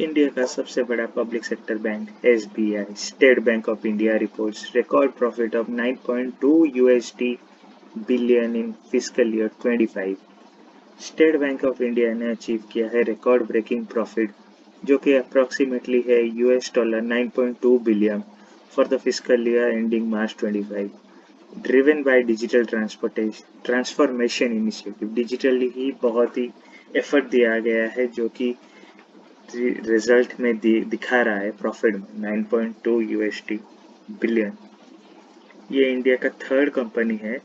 India का सबसे बड़ा public sector bank SBI State Bank of India reports record profit of 9.2 USD billion in fiscal year 25। State Bank of India ने achieve किया है record breaking profit जो कि approximately है US dollar 9.2 billion for the fiscal year ending March 25, driven by digital transformation initiative. Digitally ही बहुत ही effort दिया गया है जो कि रिजल्ट में दिखा रहा है प्रॉफिट में 9.2 यूएसडी बिलियन। ये इंडिया का थर्ड कंपनी है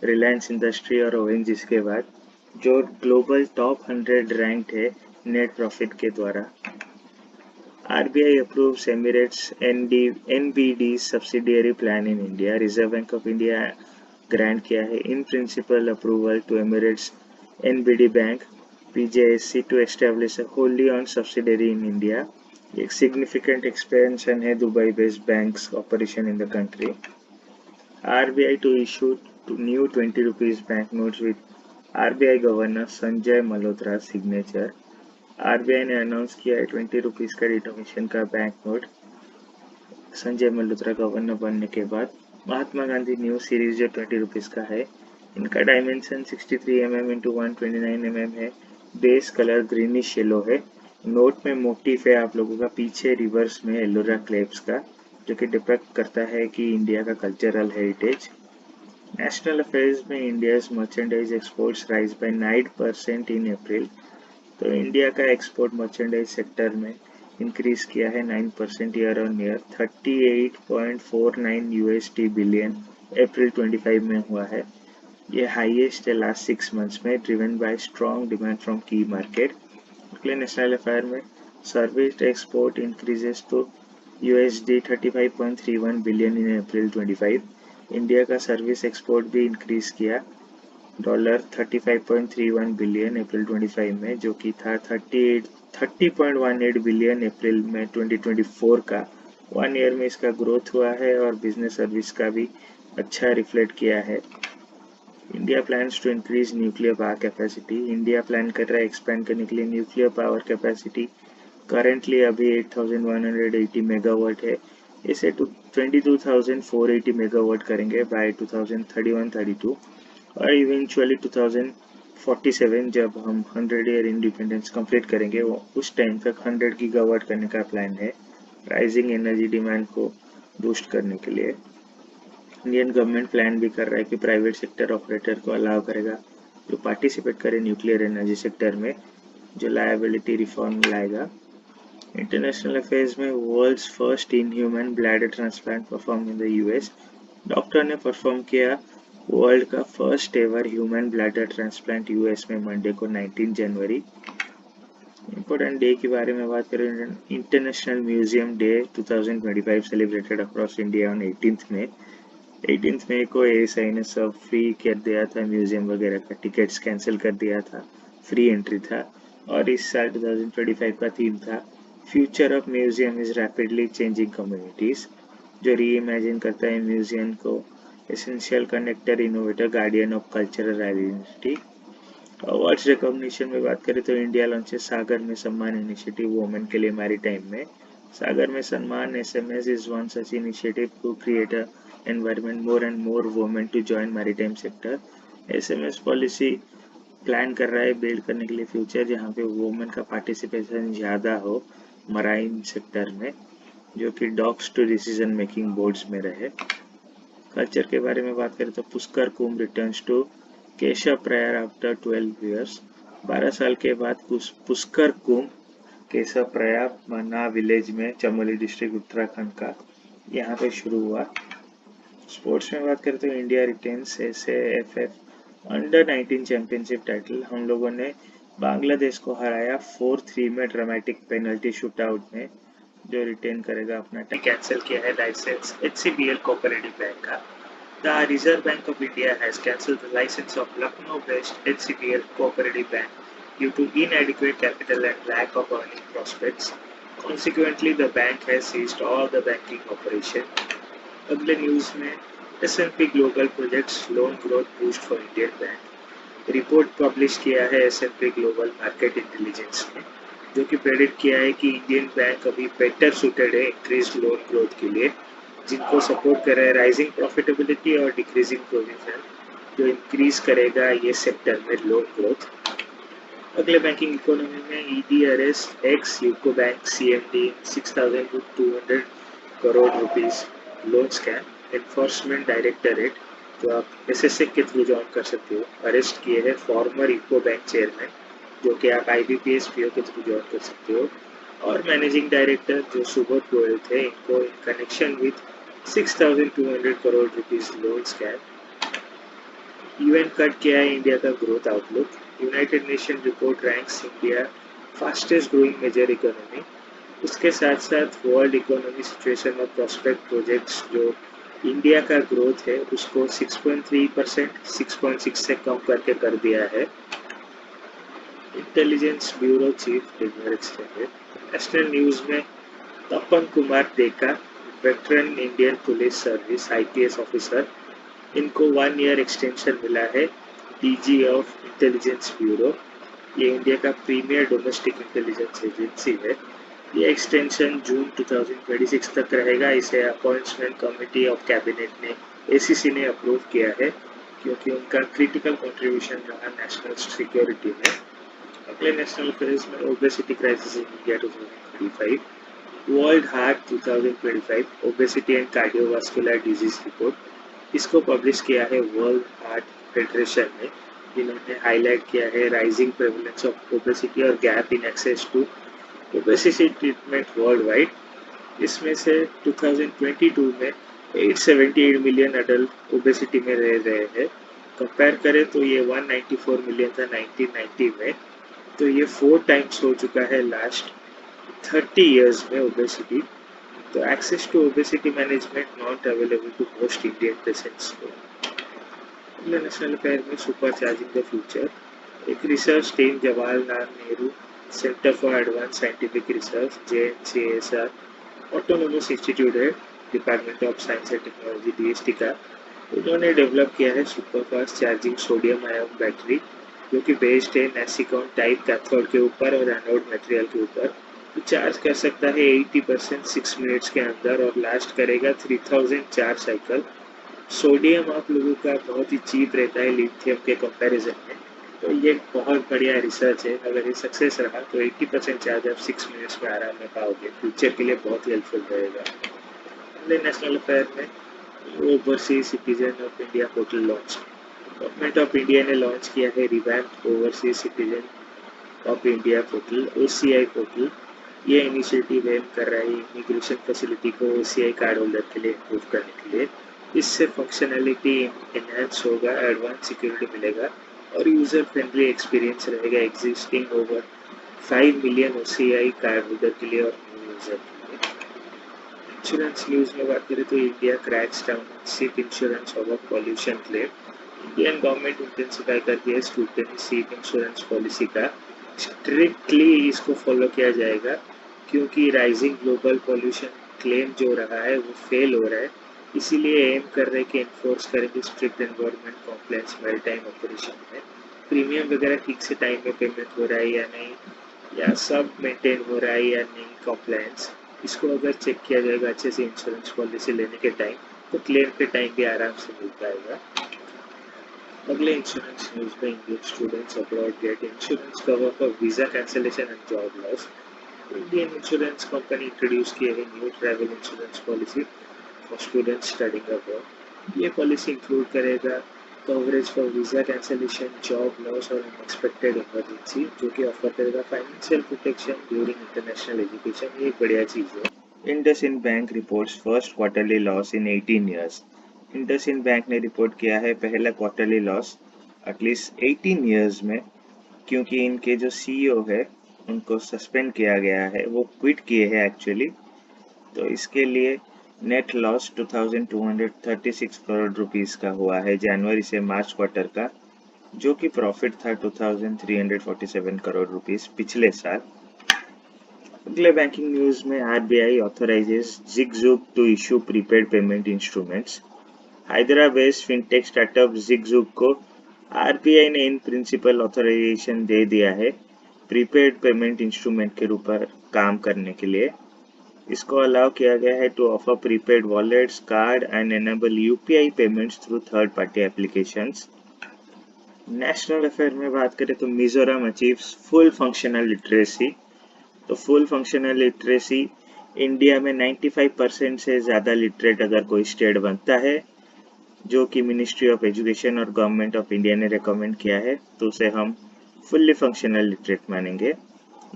रिलायंस इंडस्ट्री और ओएनजीसी के बाद जो ग्लोबल टॉप 100 रैंक्ड है नेट प्रॉफिट के द्वारा। RBI approves Emirates NBD subsidiary plan in India. Reserve bank of India grant किया है in principle approval to Emirates NBD bank PJSC to establish a wholly owned subsidiary in India. एक significant expansion है Dubai based banks operation in the country. RBI to issue new 20 rupees banknotes with RBI Governor Sanjay Malhotra signature. RBI ने announce किया है 20 rupees का denomination का bank note Sanjay Malhotra governor बनने के बाद। महात्मा गांधी न्यू सीरीज जो 20 रुपीज का है, इनका डायमेंशन 63 mm इंटू 129 mm है। बेस कलर ग्रीनिश येलो है। नोट में मोटिव है आप लोगों का पीछे रिवर्स में एलोरा क्लेप्स का, जो कि डिपेक्ट करता है कि इंडिया का कल्चरल हेरिटेज। नेशनल अफेयर्स में India's merchandise exports rise by 9% in April. तो इंडिया का एक्सपोर्ट मर्चेंडाइज सेक्टर में इंक्रीज किया है 9% year on year 38.49 USD billion April 25 में हुआ है। ये हाईएस्ट है लास्ट 6 months में, driven by strong demand from की मार्केट। नेशनल अफेयर में service export increases to USD 35.31 billion in April 25। India का सर्विस एक्सपोर्ट भी इंक्रीज किया $35.31 बिलियन अप्रैल 25 में, जो कि था 30.18 बिलियन अप्रैल में 2024 का। 1 ईयर में इसका ग्रोथ हुआ है और बिजनेस सर्विस का भी अच्छा रिफ्लेक्ट किया है। India plans to increase nuclear power capacity. India plan कर रहा है एक्सपेंड करने के लिए न्यूक्लियर पावर कैपेसिटी। करेंटली अभी 8180 मेगावाट है, इसे 22,480 मेगावाट करेंगे बाय 2031-32 और इवेंचुअली 2047 जब हम 100 ईयर इंडिपेंडेंस कंप्लीट करेंगे वो उस टाइम तक 100 गीगावाट करने का प्लान है, राइजिंग एनर्जी डिमांड को बूस्ट करने के लिए। इंडियन गवर्नमेंट प्लान भी कर रहा है कि प्राइवेट सेक्टर ऑपरेटर को अलाउ करेगा जो पार्टिसिपेट करे न्यूक्लियर एनर्जी सेक्टर में, जो लायबिलिटी रिफॉर्म लाएगा। इंटरनेशनल अफेयर्स में world's first in human bladder transplant perform in the US. Doctor ने परफॉर्म किया वर्ल्ड का first ever human bladder transplant US में मंडे को 19 जनवरी। इम्पोर्टेंट डे के बारे में बात करें, international museum day 2025 celebrated across India on 18 मई। 18 मई को एएसआई ने सब फ्री कर दिया था, म्यूजियम वगैरह का टिकट्स कैंसिल कर दिया था, फ्री एंट्री था। और इस साल 2025 का थीम था future of museum is rapidly changing communities, जो री इमेजिन करता है म्यूजियम को essential connector, innovator, guardian of cultural identity. Awards recognition में बात करें तो इंडिया लॉन्चेस सागर में सम्मान इनिशिएटिव वुमेन के लिए मैरीटाइम में। सागर में सम्मान SMS is one such initiative to create a environment more and more women to join maritime sector। SMS policy plan कर रहा है बिल्ड करने के लिए फ्यूचर जहाँ पे वुमेन का पार्टिसिपेशन ज़्यादा हो मराइन सेक्टर में, जो कि docs to decision making boards में रहे। कल्चर के बारे में बात करें तो Pushkar Kumbh returns to Keshav Prayag after 12 years। 12 साल के बाद पुष्कर कुंभ केशव प्रयाग मन्ना विलेज में चमोली डिस्ट्रिक्ट उत्तराखंड का यहाँ पे शुरू हुआ। स्पोर्ट्स में बात करें तो India retains SAFF under-19 championship title. हम लोगों ने बांग्लादेश को हराया 4-3 में ड्रामेटिक पेनल्टी शूटआउट में, जो रिटेन करेगा अपना कैंसिल किया है लाइसेंस HCBL कोऑपरेटिव बैंक का। The Reserve bank of India has cancelled the license of Lucknow based HCBL cooperative bank due to inadequate capital and lack of earning prospects. Consequently, the bank has ceased all the banking operation. अगले news में S&P global projects loan growth boost for Indian bank. Report publish किया है S&P global market intelligence में। जो कि predict किया है कि इंडियन बैंक अभी बेटर सूटेड है इंक्रीज लोन ग्रोथ के लिए, जिनको सपोर्ट कर रहा है राइजिंग प्रॉफिटेबिलिटी और डिक्रीजिंग प्रोविजन, जो इंक्रीज करेगा ये सेक्टर में लोन ग्रोथ। अगले बैंकिंग इकोनॉमी में ED arrest x UCO bank CMD 6,200 crore rupees loan scam. Enforcement directorate, जो आप एसएसए के थ्रू ज्वाइन कर सकते हो, अरेस्ट किए हैं फॉर्मर यूको बैंक चेयरमैन, जो कि आप आईबीपीएस पीओ के थ्रू ज्वाइन कर सकते हो, और मैनेजिंग डायरेक्टर जो सुबोध गोयल थे, इनको in connection with 6,200 crore rupees loan scam. UN cut किया है इंडिया का growth outlook. United nation report ranks India fastest growing major economy. उसके साथ साथ वर्ल्ड इकोनॉमी सिचुएशन और प्रोस्पेक्ट प्रोजेक्ट्स, जो इंडिया का ग्रोथ है उसको 6.3% 6.6 से कम करके कर दिया है। Intelligence Bureau chief national news में Tapan Kumar Deka, veteran Indian Police Service IPS officer, इनको 1 ईयर एक्सटेंशन मिला है डीजी ऑफ इंटेलिजेंस ब्यूरो। ये इंडिया का प्रीमियर डोमेस्टिक इंटेलिजेंस एजेंसी है। ये एक्सटेंशन जून 2026 तक रहेगा। इसे अपॉइंटमेंट कमेटी ऑफ कैबिनेट ने एसीसी ने अप्रूव किया है, क्योंकि उनका क्रिटिकल कंट्रीब्यूशन रहा नेशनल सिक्योरिटी में। अगले नेशनल अफेयर्स में obesity crisis in India 2025, world heart 2025, obesity and cardiovascular disease report, इसको पब्लिश किया है वर्ल्ड हार्ट फेडरेशन ने। इन्होंने हाईलाइट किया है राइजिंग प्रेवलेंस ऑफ ओबेसिटी और gap in access to obesity treatment worldwide. इसमें से 2022 में 878 मिलियन अडल्ट ओबेसिटी में रह रहे हैं। कंपेयर करें तो ये 194 मिलियन था 1990 में, तो ये 4 टाइम्स हो चुका है लास्ट 30 इयर्स में ओबेसिटी। तो access to obesity management not available to most Indian patients को। नेशनल अफेयर में सुपर चार्जिंग द फ्यूचर, एक research team Jawaharlal Nehru centre for advance scientific research JNCSR autonomous institute है, department of science and technology DST का। उन्होंने develop किया है super fast charging sodium ion battery, जो कि बेस्ड है नेसिकॉन टाइप कैथोड के ऊपर और एनोड मटेरियल के ऊपर। चार्ज कर सकता है 80% 6 मिनट्स के अंदर और लास्ट करेगा 3004 साइकिल। सोडियम आप लोगों का बहुत ही चीप रहता है लिथियम के कंपैरिजन में, तो ये बहुत बढ़िया रिसर्च है। अगर ये सक्सेस रहा तो 80% चार्ज आप 6 मिनट्स में आराम में पाओगे। फ्यूचर के लिए बहुत ही हेल्पफुल रहेगा। नेशनल अफेयर में overseas citizen of India portal launch, government of India ने लॉन्च किया है revamped overseas citizen of India portal OCI portal. ये इनिशिएटिव एम कर रहा है इमिग्रेशन फैसिलिटी को OCI कार्ड होल्डर के लिए इम्प्रूव करने के लिए। इससे फंक्शनैलिटी एनहांस होगा, एडवांस सिक्योरिटी मिलेगा और यूजर फ्रेंडली एक्सपीरियंस रहेगा existing over 5 million OCI card holder के लिए और न्यू यूजर के लिए। इंश्योरेंस न्यूज में बात करें तो India cracks down ship insurance over pollution claim. Indian government intensify कर दिया स्क्रूटनी शिप इंश्योरेंस पॉलिसी का। स्ट्रिक्टली इसको फॉलो किया जाएगा, क्योंकि राइजिंग ग्लोबल पॉल्यूशन क्लेम जो रहा है वो फेल हो रहा है। इसीलिए एम कर रहे कि इन्फोर्स करेंगे strict environment compliance maritime operation में। प्रीमियम वगैरह ठीक से टाइम में पेमेंट हो रहा है या नहीं, या सब मेंटेन हो रहा है या नहीं कॉम्प्लायंस, इसको अगर चेक किया जाएगा अच्छे से इंश्योरेंस पॉलिसी लेने के टाइम, तो क्लेम के टाइम भी आराम से मिल पाएगा। अगले इंश्योरेंस न्यूज में Indian students abroad get insurance cover for visa cancellation and job loss. Indian insurance company introduce किए है new travel insurance policy for students studying abroad. ये पॉलिसी इंक्लूड करेगा coverage for visa cancellation, job loss और unexpected emergency, जो कि offer करेगा financial protection during international education. ये एक बढ़िया चीज़ है। IndusInd bank reports first quarterly loss in 18 years. IndusInd bank ने रिपोर्ट किया है पहला क्वार्टरली लॉस एटलीस्ट 18 ईयर्स में, क्योंकि इनके जो CEO है उनको सस्पेंड किया गया है, वो क्विट किए हैं एक्चुअली। तो इसके लिए नेट लॉस 2236 करोड़ रुपीस का हुआ है जनवरी से मार्च क्वार्टर का, जो कि प्रॉफिट था 2347 करोड़ रुपीस पिछले साल। अगले बैंकिंग न्यूज में RBI authorises ZigZoom to issue prepaid payment instruments. Hyderabad fintech startup ZigZoom को RBI ने इन प्रिंसिपल ऑथराइजेशन दे दिया है प्रीपेड पेमेंट इंस्ट्रूमेंट के रूप पर काम करने के लिए। इसको अलाउ किया गया है to offer prepaid wallets, card and enable UPI payments through third party applications. National affair में बात करें तो Mizoram achieves full functional literacy. तो फुल फंक्शनल लिटरेसी इंडिया में 95% से ज़्यादा लिटरेट अगर कोई स्टेट बनता है, जो कि मिनिस्ट्री ऑफ एजुकेशन और गवर्नमेंट ऑफ इंडिया ने रिकमेंड किया है, तो उसे हम फुल्ली फंक्शनल लिटरेट मानेंगे।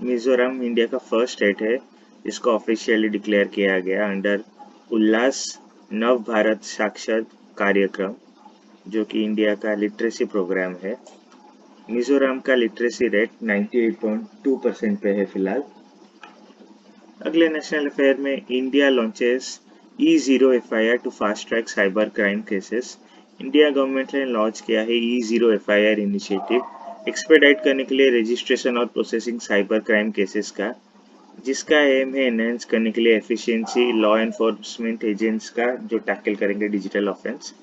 मिजोरम इंडिया का फर्स्ट स्टेट है जिसको ऑफिशियली डिक्लेयर किया गया अंडर उल्लास नव भारत साक्षर कार्यक्रम, जो कि इंडिया का लिटरेसी प्रोग्राम है। मिजोरम का लिटरेसी रेट 98.2% पे है फिलहाल। अगले नेशनल अफेयर में India launches E0 FIR to fast track cyber crime cases. India government ने लॉन्च किया है E0 FIR इनिशिएटिव एक्सपेडाइट करने के लिए रजिस्ट्रेशन और प्रोसेसिंग साइबर क्राइम केसेस का, जिसका एम है एनहेंस करने के लिए एफिशिएंसी लॉ एनफोर्समेंट एजेंट्स का जो टैकल करेंगे डिजिटल ऑफेंस।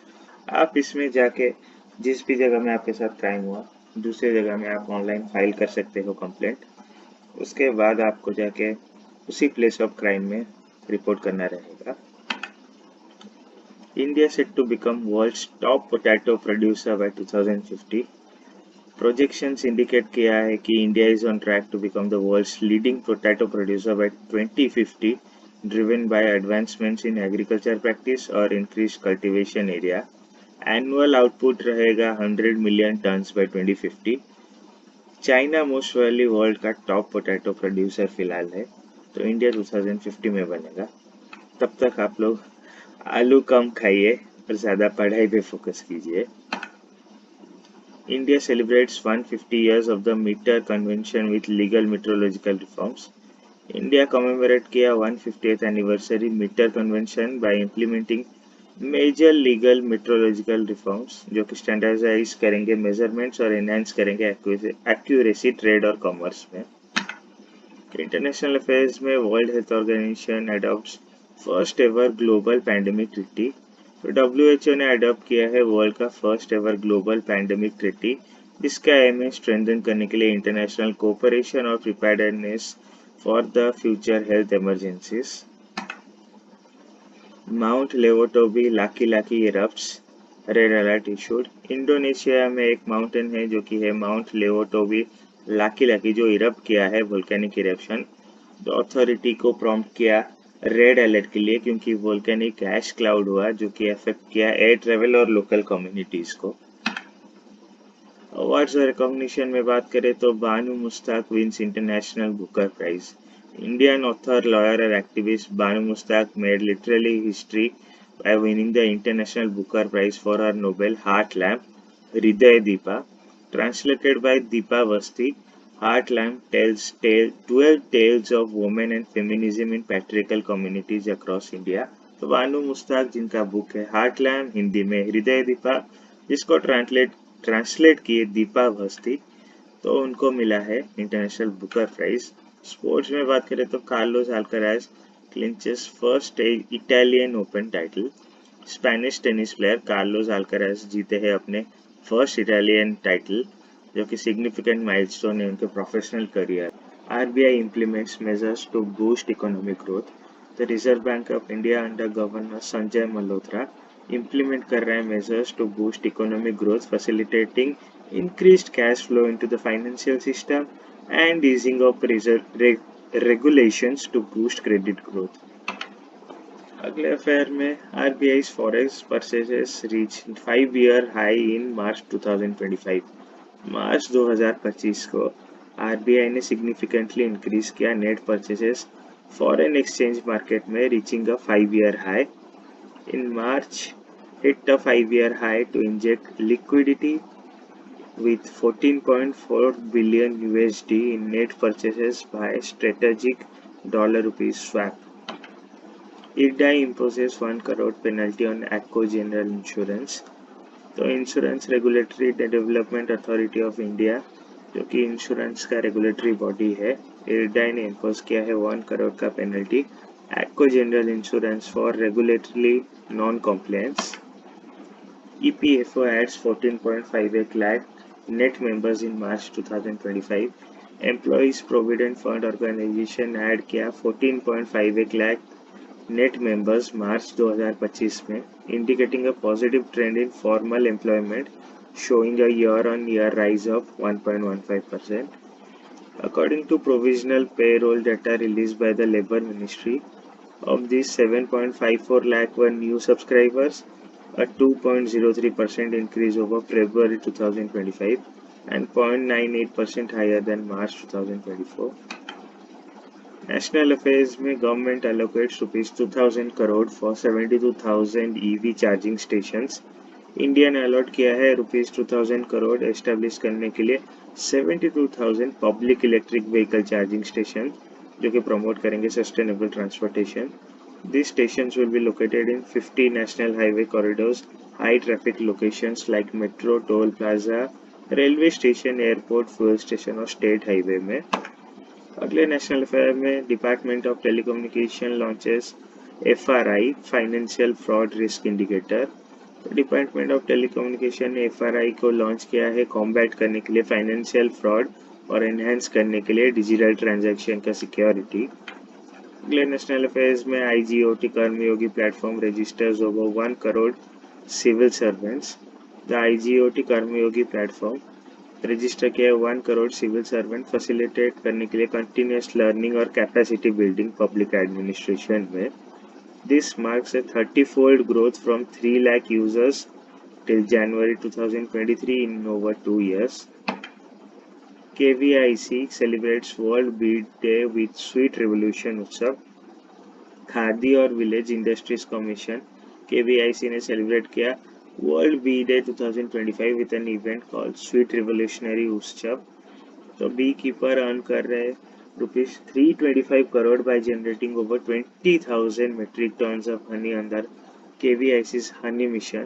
आप इसमें जाके जिस भी जगह में आपके साथ क्राइम हुआ, दूसरी जगह में आप ऑनलाइन फाइल कर सकते हो कंप्लेंट। उसके बाद आपको जाके उसी प्लेस ऑफ क्राइम में रिपोर्ट करना रहेगा। India set to become world's top potato producer by 2050। Projections indicate किया है कि India is on track to become the world's leading potato producer by 2050, driven by advancements in agriculture practice और increase cultivation area. Annual output रहेगा 100 million tons by 2050। China most वाली world का top potato producer फिलहाल है, तो India 2050 में बनेगा। तब तक आप लोग आलू कम खाइए और ज़्यादा पढ़ाई पे फोकस कीजिए। India celebrates 150 years of the Meter Convention with legal meteorological reforms. India commemorate किया 150th anniversary metre convention by implementing major legal metrological reforms, जो कि स्टैंडर्डाइज करेंगे मेजरमेंट्स और एनहांस करेंगे एक्यूरेसी ट्रेड और कॉमर्स में। इंटरनेशनल अफेयर्स में world health organisation adopts first ever global pandemic treaty. तो WHO ने अडॉप्ट किया है वर्ल्ड का first ever global pandemic treaty, जिसका एम है स्ट्रेंथन करने के लिए इंटरनेशनल कोऑपरेशन और preparedness for the future health emergencies. Mount Lewotobi Laki Laki erupts, red alert issued. Indonesia में एक माउंटेन है जो कि है माउंट लेवोटोबी लाकी लाकी, जो इरप्ट किया है वोल्केनिक इरप्शन। तो अथॉरिटी को प्रॉम्प्ट किया रेड अलर्ट के लिए, क्योंकि वोल्केनिक ऐश क्लाउड हुआ जो कि अफेक्ट किया एयर ट्रेवल और लोकल कम्युनिटीज को। अवार्ड्स और रिकॉग्निशन में बात करें तो Banu Mushtaq wins International Booker Prize. Indian author, lawyer और activist Banu Mushtaq made literally history by winning the International Booker Prize for her novel Heart Lamp, Hriday Deepa. Translated by Deepa Vasti, Heart Lamp tells 12 tales of women and feminism in patriarchal communities across India. तो बानू मुश्ताक जिनका book है heart lamp, Hindi में हृदय दीपा, जिसको translate किए दीपा भस्ती, तो उनको मिला है इंटरनेशनल बुकर प्राइज। स्पोर्ट्स में बात करें तो Carlos Alcaraz clinches first Italian open title. Spanish tennis player Carlos Alcaraz जीते हैं अपने फर्स्ट इटालियन टाइटल, जो कि सिग्निफिकेंट माइलस्टोन है उनके professional career. RBI implements measures to boost economic growth। The Reserve Bank of India under Governor Sanjay Malhotra implement कर रहे हैं measures to boost economic growth, facilitating increased cash flow into the financial system and easing of regulations to boost credit growth। अगले affair में RBI's forex purchases reach 5-year high in March 2025। मार्च 2025 को RBI ने significantly increase किया net purchases foreign exchange market में, reaching a 5-year high in March, hit a 5-year high to inject liquidity with 14.4 billion USD in net purchases by strategic dollar-rupee swap। IRDAI imposes 1 crore penalty on ACCO General Insurance। तो insurance regulatory development authority of India, जो कि insurance का regulatory body है, IRDAI ने impose किया है 1 crore का penalty ACCO General Insurance for regulatory non compliance. EPFO adds 14.58 lakh net members in March 2025, employees provident fund organisation add किया 14.51 lakh net members March 2025 में, indicating a positive trend in formal employment, showing a year-on-year rise of 1.15%. According to provisional payroll data released by the Labour Ministry, of these 7.54 lakh were new subscribers, a 2.03% increase over February 2025 and 0.98% higher than March 2024. National Affairs में government allocates rupees 2000 crore for 72,000 EV charging stations. India ने allot किया है rupees 2000 crore establish करने के लिए 72,000 public electric vehicle charging station जो कि promote करेंगे sustainable transportation. These stations will be located in 50 national highway corridors, high traffic locations like metro, toll plaza, railway station, airport, fuel station और state highway में. अगले national affair में department of telecommunication launches FRI financial fraud risk indicator. Department of telecommunication ने FRI को launch किया है combat करने के लिए फाइनेंशियल फ्रॉड और एनहेंस करने के लिए डिजिटल ट्रांजैक्शन का सिक्योरिटी. अगले नेशनल अफेयर्स में IGOT Karmayogi platform registers over 1 crore civil servants. The IGOT Karmayogi platform register किया 1 करोड़ सिविल सर्वेंट फैसिलिटेट करने के लिए कंटिन्यूस लर्निंग और कैपेसिटी बिल्डिंग पब्लिक एडमिनिस्ट्रेशन में. This marks a 30-fold growth from 3 lakh users till January 2023 in over 2 years. KVIC celebrates World Bead Day with Sweet Revolution Utsav. Khadi और village industries commission KVIC ने celebrate किया world bee day 2025 with an event called sweet revolutionary Utsav. तो bee keeper earn कर रहे rupees 325 crore by generating over 20,000 metric tons of honey under KVIC's honey mission.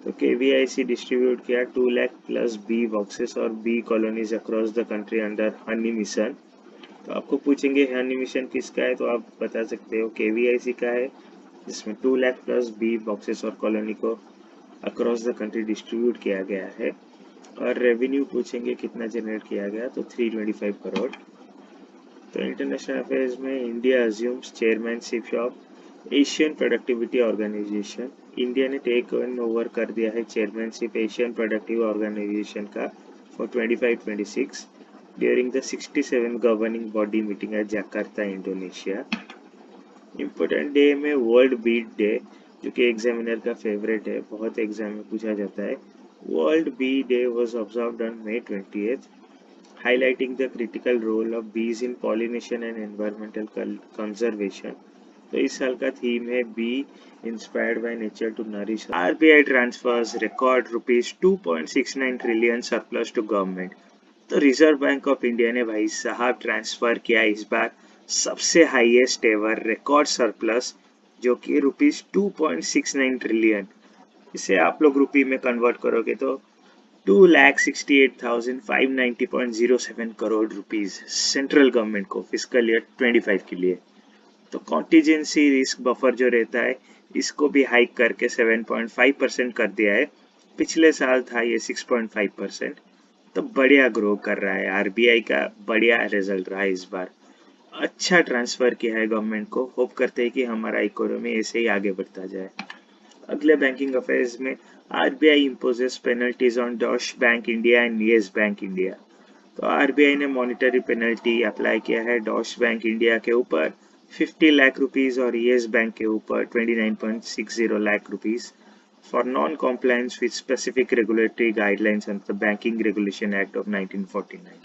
तो KVIC distribute किया 2 lakh plus bee boxes और bee colonies across the country under honey mission. तो आपको पूछेंगे honey mission किसका है तो आप बता सकते हो KVIC का है, जिसमें 2 lakh plus bee boxes और कॉलोनी को अक्रॉस द कंट्री डिस्ट्रीब्यूट किया गया है. और रेवेन्यू पूछेंगे कितना जनरेट किया गया तो 325 करोड़. तो इंटरनेशनल अफेयर्स में India assumes chairmanship of Asian productivity organisation. India ने टेक ओवर कर दिया है चेयरमैनशिप एशियन प्रोडक्टिव ऑर्गेनाइजेशन का for 25-26 during the 67 governing body meeting at Jakarta Indonesia. Important day में वर्ल्ड बीट डे जो कि एग्जामिनर का फेवरेट है, बहुत एग्जाम में पूछा जाता है. World bee day was observed on May 20th, highlighting the critical role of bees in pollination and environmental conservation. तो इस साल का थीम है bee inspired by nature to nourish. RBI transfers record rupees 2.69 trillion surplus to government. तो reserve bank of India ने भाई साहब transfer किया इस बार सबसे हाईएस्ट एवर रिकॉर्ड सरप्लस जो कि रुपीज 2.69 ट्रिलियन. इसे आप लोग रुपये में कन्वर्ट करोगे तो 2,68,590.07 करोड़ रुपीज सेंट्रल गवर्नमेंट को फिस्कल ईयर 25 के लिए. तो कॉन्टीजेंसी रिस्क बफर जो रहता है इसको भी हाइक करके 7.5% कर दिया है. पिछले साल था ये 6.5%. तो बढ़िया ग्रो कर रहा है. RBI का बढ़िया रिजल्ट रहा इस बार. अच्छा ट्रांसफर किया है गवर्नमेंट को. होप करते हैं कि हमारा इकोनॉमी ऐसे ही आगे बढ़ता जाए. अगले बैंकिंग अफेयर्स में RBI imposes penalties on Deutsche Bank India and Yes Bank India. तो RBI ने मॉनिटरी पेनल्टी अप्लाई किया है Deutsche Bank India के ऊपर 50 लाख रुपीस और Yes Bank के ऊपर 29.60 lakh rupees for non-compliance with specific regulatory guidelines under the Banking Regulation Act of 1949.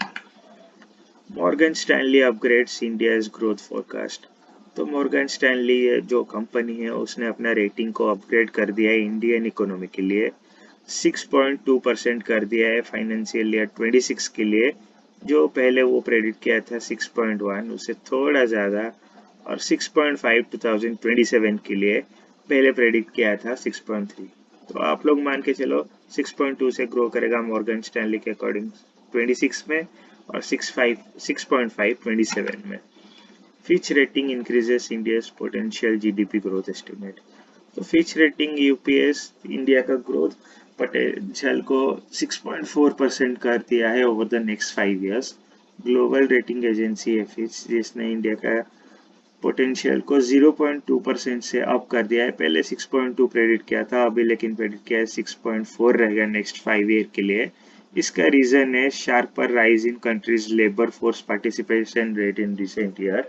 Morgan Stanley upgrades India's growth forecast. तो मॉर्गन स्टैनली जो कंपनी है उसने अपना रेटिंग को अपग्रेड कर दिया है इंडियन इकोनॉमी के लिए. 6.2% कर दिया है फाइनेंशियल ईयर 26 के लिए, जो पहले वो प्रेडिक्ट किया था 6.1 उससे थोड़ा ज़्यादा, और 6.5 2027 के लिए पहले प्रेडिक्ट किया था 6.3. तो आप लोग मान के चलो 6.2 से ग्रो करेगा मॉर्गन स्टैनली के अकॉर्डिंग 26 में और 6.5 27 में. Fitch rating increases India's potential GDP growth estimate. तो Fitch rating UPS इंडिया का ग्रोथ पोटेंशियल को 6.4% कर दिया है over the next 5 years. Global rating agency है फिच, जिसने इंडिया का पोटेंशियल को 0.2% से अप कर दिया है। पहले 6.2 प्रेडिक्ट किया था, अभी लेकिन प्रेडिक्ट किया है 6.4 रहेगा नेक्स्ट 5 ईयर के लिए। इसका रीजन है sharper rise in countries labour force participation rate in recent year.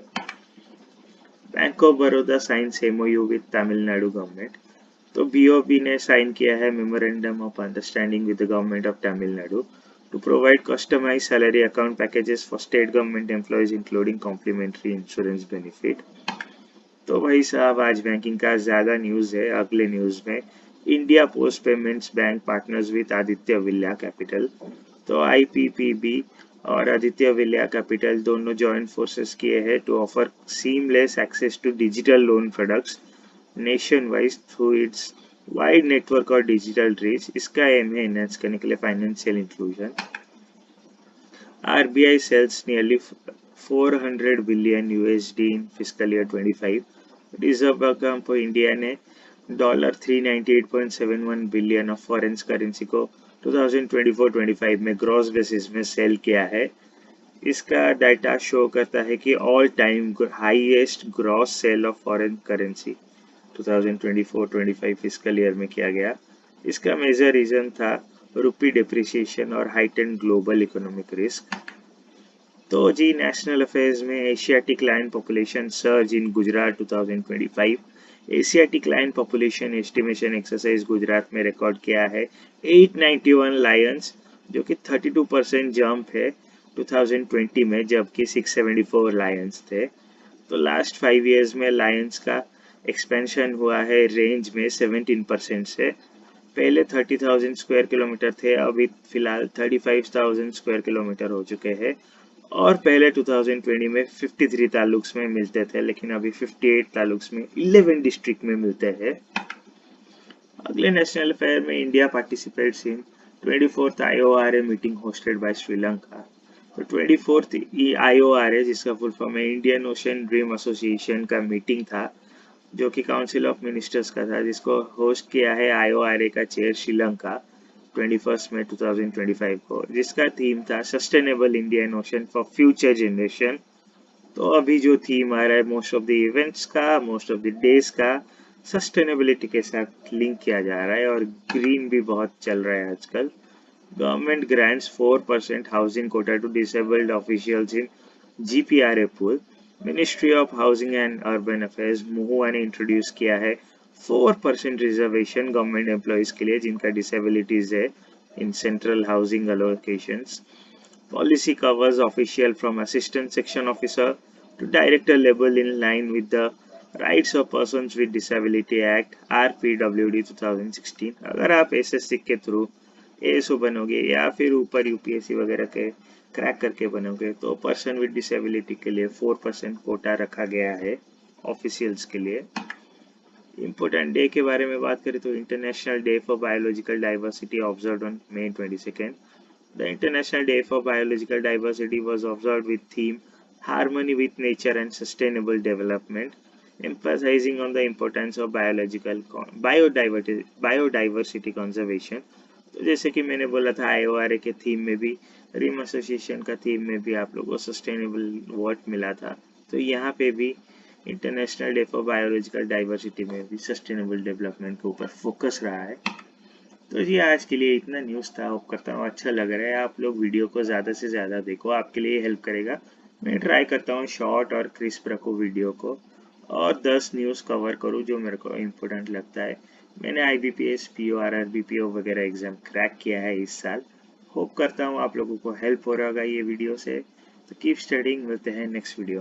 Bank of Baroda signs MoU with Tamil Nadu government. तो बीओबी ने साइन किया है memorandum of understanding with the government of Tamil Nadu to provide customise salary account packages for state government employees including complimentary insurance benefit. तो भाई साहब आज banking का ज़्यादा न्यूज़ है। अगले न्यूज़ में India Post Payments Bank partners with Aditya Birla Capital. तो आईपीपीबी और आदित्य विल्या कैपिटल दोनों जॉइंट फोर्सेस किए हैं to offer seamless access to digital loan products nation wise through its wide network और डिजिटल रीच। इसका एम है एनहांस करने के लिए financial inclusion. RBI sells nearly 400 billion USD in fiscal year 25. Reserve bank of India ने $398.71 billion of foreign currency को 2024-25 में gross basis में सेल किया है। इसका डाटा शो करता है कि all time highest gross sale of foreign currency 2024-25 fiscal year में किया गया। इसका मेजर रीजन था रुपी डिप्रिसिएशन और हाइटेंड ग्लोबल इकोनॉमिक रिस्क। तो जी नेशनल अफेयर्स में Asiatic lion population surge in Gujarat 2025। Asiatic lion population estimation exercise Gujarat में रिकॉर्ड किया है 891 लायंस, जो कि 32% जंप है 2020 में, जबकि 674 लायंस थे। तो लास्ट 5 इयर्स में लायंस का एक्सपेंशन हुआ है रेंज में 17% से। पहले 30,000 स्क्वायर किलोमीटर थे, अभी फिलहाल 35,000 स्क्वायर किलोमीटर हो चुके हैं। और पहले 2020 में 53 तालुक्स में मिलते थे, लेकिन अभी 58 तालुक्स में 11 डिस्ट्रिक्ट में मिलते हैं। अगले नेशनल अफेयर में India participates in 24th IORA meeting hosted by Sri Lanka. तो 24th IORA, जिसका फुल फॉर्म है इंडियन ओशन ड्रीम एसोसिएशन का मीटिंग था, जो कि काउंसिल ऑफ मिनिस्टर्स का था, जिसको होस्ट किया है IORA का चेयर श्रीलंका 21 मई 2025 को, जिसका थीम था sustainable Indian ocean for future generation. तो अभी जो थीम आ रहा है मोस्ट ऑफ द इवेंट्स का, मोस्ट ऑफ द डेज का सस्टेनेबिलिटी के साथ लिंक किया जा रहा है, और ग्रीन भी बहुत चल रहा है आजकल। Government grants 4% housing quota to disabled officials in GPRA पूल। Ministry of housing and urban affairs MoHUA ने इंट्रोड्यूस किया है 4% रिजर्वेशन गवर्नमेंट एम्प्लॉयज के लिए जिनका डिसेबिलिटीज है in central housing allocations. Policy covers official from assistant section officer to director level in line with the Rights of Persons with Disability Act RPWD 2016। अगर आप SSC के through ASO बनोगे या फिर ऊपर UPSC वगैरह के क्रैक करके बनोगे, तो पर्सन विद डिसेबिलिटी के लिए 4% कोटा रखा गया है ऑफिशियल्स के लिए। इम्पोर्टेंट डे के बारे में बात करें तो international day for biological diversity observed on May 22। The International Day for Biological Diversity was observed with theme Harmony with Nature and Sustainable Development, emphasizing on the importance of biodiversity conservation। तो जैसे कि मैंने बोला था IORA के theme में भी, rim association का थीम में भी आप लोगों को सस्टेनेबल वर्ड मिला था, तो यहाँ पे भी international day for biological diversity में भी सस्टेनेबल डेवलपमेंट के ऊपर फोकस रहा है। तो जी आज के लिए इतना न्यूज़ था। होप करता हूँ अच्छा लग रहा है। आप लोग वीडियो को ज़्यादा से ज़्यादा देखो, आपके लिए हेल्प करेगा। मैं ट्राई करता हूँ शॉर्ट और क्रिस्प रखूँ वीडियो को, और 10 न्यूज़ कवर करूँ जो मेरे को इम्पोर्टेंट लगता है। मैंने IBPS PO RRB PO वगैरह एग्ज़ाम क्रैक किया है इस साल। होप करता हूँ आप लोगों को हेल्प हो रहा होगा ये वीडियो से। तो कीप स्टडिंग, मिलते हैं नेक्स्ट वीडियो।